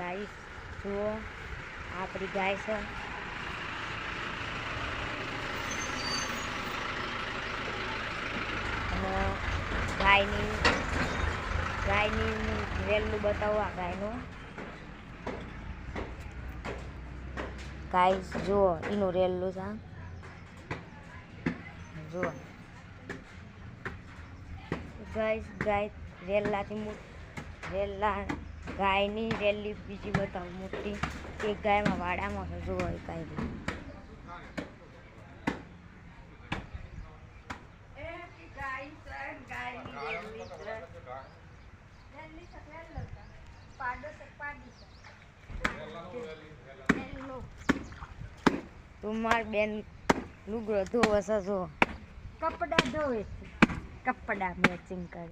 guys જુઓ આપણી ગાય છે અને ગાયની રેલું બતાવો આ ગાયનું ગાઈસ જુઓ એનું રેલું છે જુઓ ગાઈસ ગાય રેલાથી ગાયની રેલી બીજી બતાવું મોટી એક ગાયમાં વાડામાં છે જુઓ એ ગાય તમાર બેન લુગડો ધોવે છે જો કપડા ધોવે છે કપડા મેચિંગ કરે